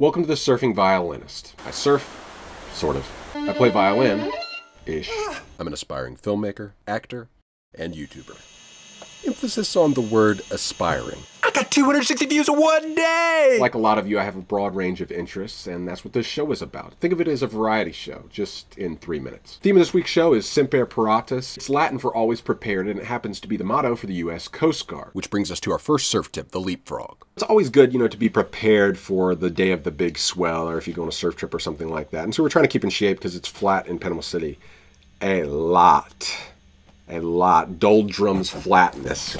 Welcome to the Surfing Violinist. I surf, sort of. I play violin-ish. I'm an aspiring filmmaker, actor, and YouTuber. Emphasis on the word aspiring. I got 260 views in one day! Like a lot of you, I have a broad range of interests, and that's what this show is about. Think of it as a variety show, just in 3 minutes. The theme of this week's show is Semper Paratus. It's Latin for always prepared, and it happens to be the motto for the U.S. Coast Guard. Which brings us to our first surf tip, the leapfrog. It's always good, to be prepared for the day of the big swell, or if you go on a surf trip or something like that. And so we're trying to keep in shape because it's flat in Panama City. A lot. Doldrums flatness.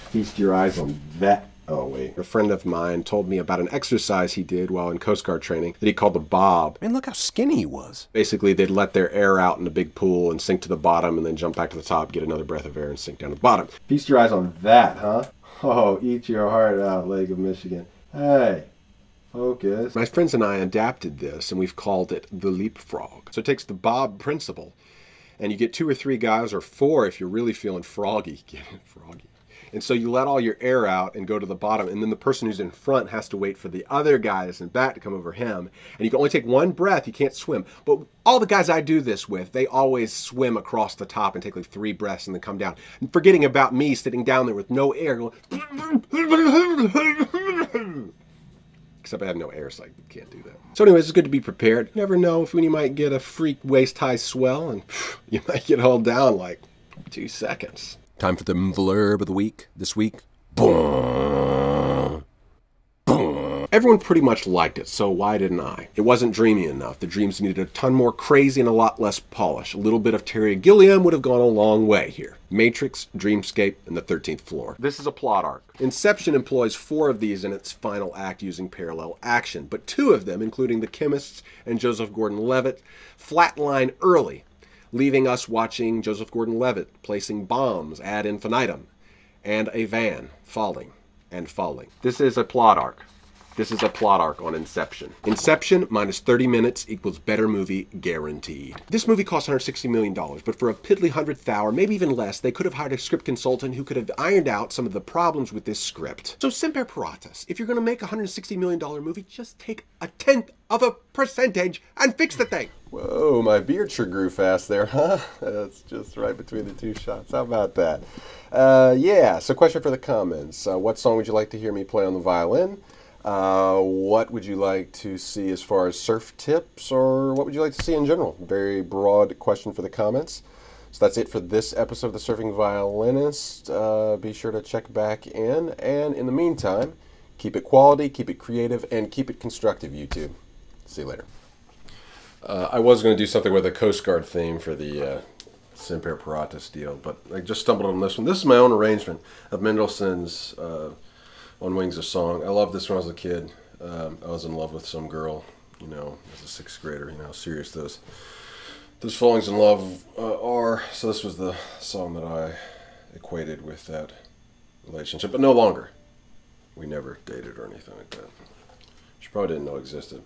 Feast your eyes on that. Oh, wait. A friend of mine told me about an exercise he did while in Coast Guard training that he called the bob. Man, look how skinny he was. Basically, they'd let their air out in a big pool and sink to the bottom and then jump back to the top, get another breath of air and sink down to the bottom. Feast your eyes on that, huh? Oh, eat your heart out, Lake of Michigan. Hey, focus. My friends and I adapted this, and we've called it the leapfrog. So it takes the bob principle, and you get 2 or 3 guys, or 4 if you're really feeling froggy. Get it, froggy. And so you let all your air out and go to the bottom, and then the person who's in front has to wait for the other guys in back to come over him. And you can only take 1 breath, you can't swim. But all the guys I do this with, they always swim across the top and take like 3 breaths and then come down. And forgetting about me sitting down there with no air going... Except I have no air, so I can't do that. So anyways, it's good to be prepared. You never know when you might get a freak waist-high swell, and you might get hauled down like 2 seconds. Time for the blurb of the week. This week, boom, boom. Everyone pretty much liked it, so why didn't I? It wasn't dreamy enough. The dreams needed a ton more crazy and a lot less polish. A little bit of Terry Gilliam would have gone a long way here. Matrix, Dreamscape, and the 13th Floor. This is a plot arc. Inception employs 4 of these in its final act using parallel action, but 2 of them, including the chemists and Joseph Gordon-Levitt, flatline early, leaving us watching Joseph Gordon-Levitt placing bombs ad infinitum, and a van falling and falling. This is a plot arc. This is a plot arc on Inception. Inception minus 30 minutes equals better movie guaranteed. This movie cost $160 million, but for a piddly 100th hour, maybe even less, they could have hired a script consultant who could have ironed out some of the problems with this script. So Semper Paratus, if you're going to make a $160 million movie, just take 0.1% and fix the thing. Whoa, my beard sure grew fast there, huh? That's just right between the 2 shots. How about that? Yeah, so question for the comments. What song would you like to hear me play on the violin? What would you like to see as far as surf tips, or what would you like to see in general? Very broad question for the comments. So that's it for this episode of The Surfing Violinist. Be sure to check back in, and in the meantime, keep it quality, keep it creative, and keep it constructive, YouTube. See you later. I was going to do something with a Coast Guard theme for the Semper Paratus deal, but I just stumbled on this one. This is my own arrangement of Mendelssohn's On Wings of Song. I loved this when I was a kid. I was in love with some girl, as a 6th grader, how serious those fallings in love are. So this was the song that I equated with that relationship, but no longer. We never dated or anything like that. She probably didn't know it existed.